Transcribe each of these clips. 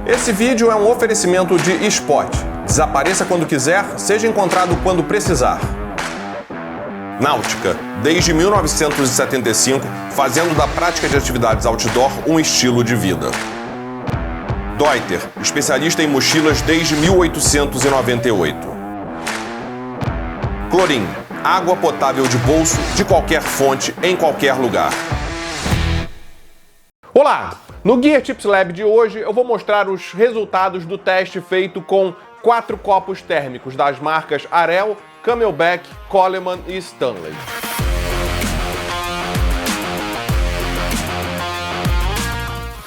Esse vídeo é um oferecimento de Spot. Desapareça quando quiser, seja encontrado quando precisar. Náutica, desde 1975, fazendo da prática de atividades outdoor um estilo de vida. Deuter, especialista em mochilas desde 1898. Clorin, água potável de bolso, de qualquer fonte, em qualquer lugar. Olá! No Gear Tips Lab de hoje eu vou mostrar os resultados do teste feito com 4 copos térmicos das marcas Ariel, CamelBak, Coleman e Stanley.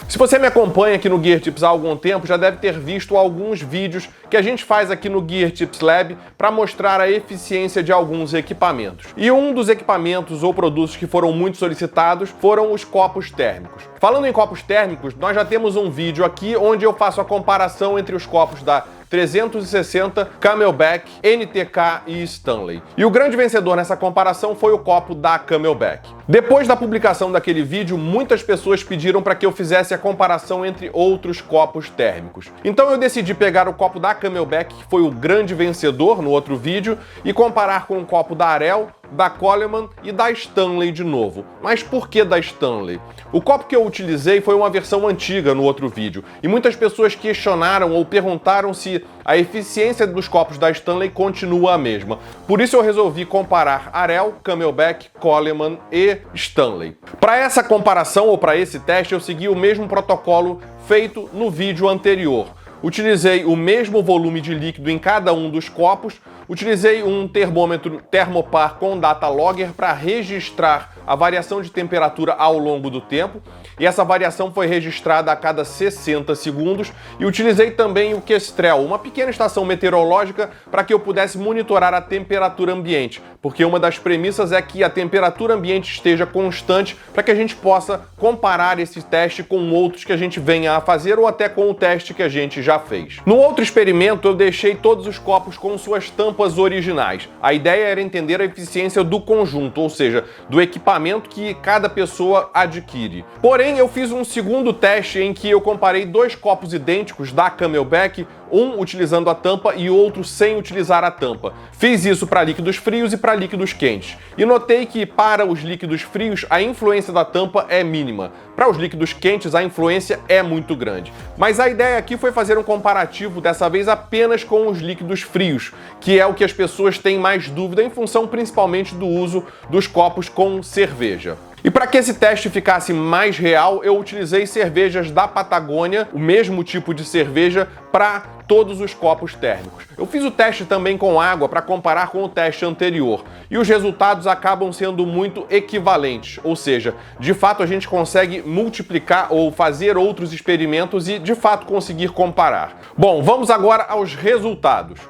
Se você me acompanha aqui no Gear Tips há algum tempo, já deve ter visto alguns vídeos que a gente faz aqui no Gear Tips Lab para mostrar a eficiência de alguns equipamentos. E um dos equipamentos ou produtos que foram muito solicitados foram os copos térmicos. Falando em copos térmicos, nós já temos um vídeo aqui onde eu faço a comparação entre os copos da 360, CamelBak, NTK e Stanley. E o grande vencedor nessa comparação foi o copo da CamelBak. Depois da publicação daquele vídeo, muitas pessoas pediram para que eu fizesse a comparação entre outros copos térmicos. Então eu decidi pegar o copo da CamelBak, que foi o grande vencedor no outro vídeo, e comparar com o copo da Ariel, da Coleman e da Stanley de novo. Mas por que da Stanley? O copo que eu utilizei foi uma versão antiga no outro vídeo, e muitas pessoas questionaram ou perguntaram se a eficiência dos copos da Stanley continua a mesma. Por isso eu resolvi comparar Ariel, CamelBak, Coleman e Stanley. Para essa comparação ou para esse teste eu segui o mesmo protocolo feito no vídeo anterior. Utilizei o mesmo volume de líquido em cada um dos copos, utilizei um termômetro Thermopar com data logger para registrar a variação de temperatura ao longo do tempo, e essa variação foi registrada a cada 60 segundos, e utilizei também o Kestrel, uma pequena estação meteorológica para que eu pudesse monitorar a temperatura ambiente, porque uma das premissas é que a temperatura ambiente esteja constante para que a gente possa comparar esse teste com outros que a gente venha a fazer ou até com o teste que a gente já fez. No outro experimento eu deixei todos os copos com suas tampas originais. A ideia era entender a eficiência do conjunto, ou seja, do equipamento que cada pessoa adquire. Porém, eu fiz um segundo teste em que eu comparei 2 copos idênticos da CamelBak, um utilizando a tampa e outro sem utilizar a tampa. Fiz isso para líquidos frios e para líquidos quentes. E notei que para os líquidos frios a influência da tampa é mínima. Para os líquidos quentes a influência é muito grande. Mas a ideia aqui foi fazer um comparativo, dessa vez apenas com os líquidos frios, que é o que as pessoas têm mais dúvida em função principalmente do uso dos copos com cerveja. E para que esse teste ficasse mais real, eu utilizei cervejas da Patagônia, o mesmo tipo de cerveja, para todos os copos térmicos. Eu fiz o teste também com água para comparar com o teste anterior, e os resultados acabam sendo muito equivalentes, ou seja, de fato a gente consegue multiplicar ou fazer outros experimentos e de fato conseguir comparar. Bom, vamos agora aos resultados.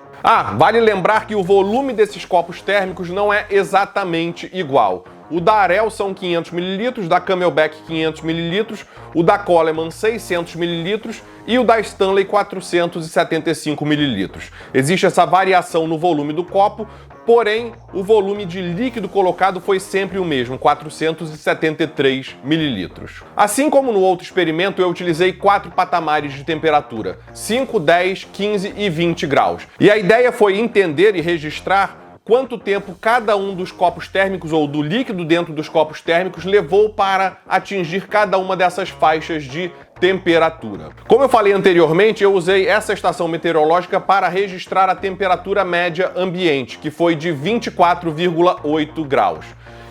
Vale lembrar que o volume desses copos térmicos não é exatamente igual. O da Ariel são 500 ml, da CamelBak 500 ml, o da Coleman 600 ml e o da Stanley 475 ml. Existe essa variação no volume do copo, porém o volume de líquido colocado foi sempre o mesmo, 473 ml. Assim como no outro experimento, eu utilizei 4 patamares de temperatura, 5, 10, 15 e 20 graus. E a ideia foi entender e registrar quanto tempo cada um dos copos térmicos ou do líquido dentro dos copos térmicos levou para atingir cada uma dessas faixas de temperatura. Como eu falei anteriormente, eu usei essa estação meteorológica para registrar a temperatura média ambiente, que foi de 24,8 graus.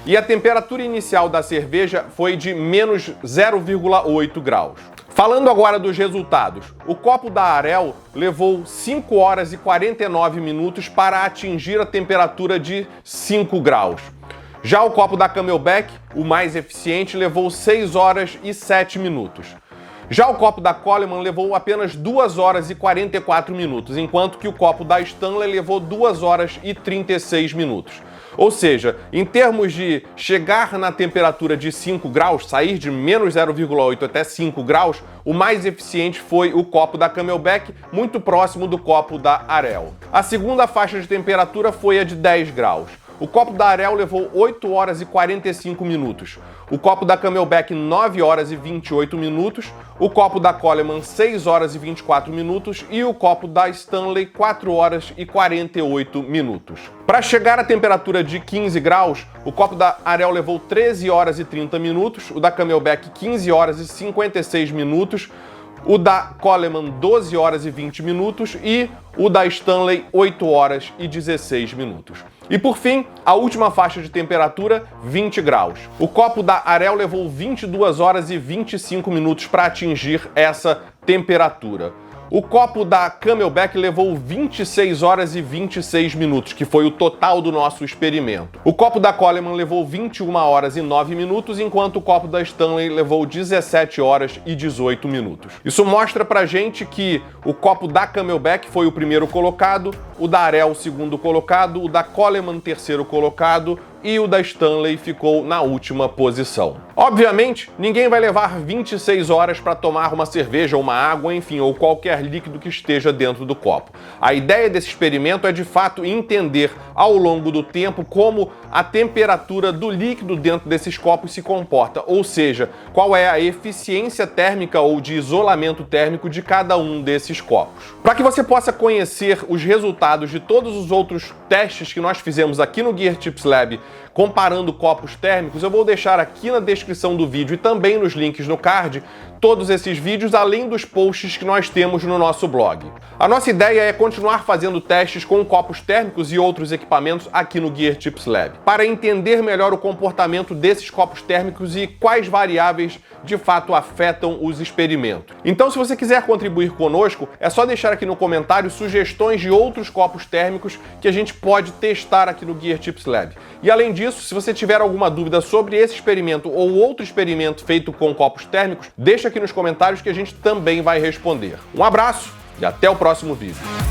E a temperatura inicial da cerveja foi de menos 0,8 graus. Falando agora dos resultados, o copo da Ariel levou 5 horas e 49 minutos para atingir a temperatura de 5 graus. Já o copo da CamelBak, o mais eficiente, levou 6 horas e 7 minutos. Já o copo da Coleman levou apenas 2 horas e 44 minutos, enquanto que o copo da Stanley levou 2 horas e 36 minutos. Ou seja, em termos de chegar na temperatura de 5 graus, sair de menos 0,8 até 5 graus, o mais eficiente foi o copo da CamelBak, muito próximo do copo da Ariel. A segunda faixa de temperatura foi a de 10 graus. O copo da Ariel levou 8 horas e 45 minutos. o copo da Camelback 9 horas e 28 minutos, o copo da Coleman 6 horas e 24 minutos e o copo da Stanley 4 horas e 48 minutos. Para chegar à temperatura de 15 graus, o copo da Ariel levou 13 horas e 30 minutos, o da Camelback 15 horas e 56 minutos, o da Coleman 12 horas e 20 minutos e o da Stanley 8 horas e 16 minutos. E por fim, a última faixa de temperatura, 20 graus. O copo da Ariel levou 22 horas e 25 minutos para atingir essa temperatura. O copo da Camelback levou 26 horas e 26 minutos, que foi o total do nosso experimento. O copo da Coleman levou 21 horas e 9 minutos, enquanto o copo da Stanley levou 17 horas e 18 minutos. Isso mostra pra gente que o copo da Camelback foi o primeiro colocado, o da Ariel o segundo colocado, o da Coleman terceiro colocado e o da Stanley ficou na última posição. Obviamente, ninguém vai levar 26 horas para tomar uma cerveja, uma água, enfim, ou qualquer líquido que esteja dentro do copo. A ideia desse experimento é de fato entender ao longo do tempo como a temperatura do líquido dentro desses copos se comporta, ou seja, qual é a eficiência térmica ou de isolamento térmico de cada um desses copos. Para que você possa conhecer os resultados de todos os outros testes que nós fizemos aqui no Gear Tips Lab comparando copos térmicos, eu vou deixar aqui na descrição do vídeo e também nos links no card todos esses vídeos, além dos posts que nós temos no nosso blog. A nossa ideia é continuar fazendo testes com copos térmicos e outros equipamentos aqui no Gear Tips Lab, para entender melhor o comportamento desses copos térmicos e quais variáveis de fato afetam os experimentos. Então, se você quiser contribuir conosco, é só deixar aqui no comentário sugestões de outros copos térmicos que a gente pode testar aqui no Gear Tips Lab. E além disso, se você tiver alguma dúvida sobre esse experimento ou outro experimento feito com copos térmicos, deixa aqui nos comentários que a gente também vai responder. Um abraço e até o próximo vídeo.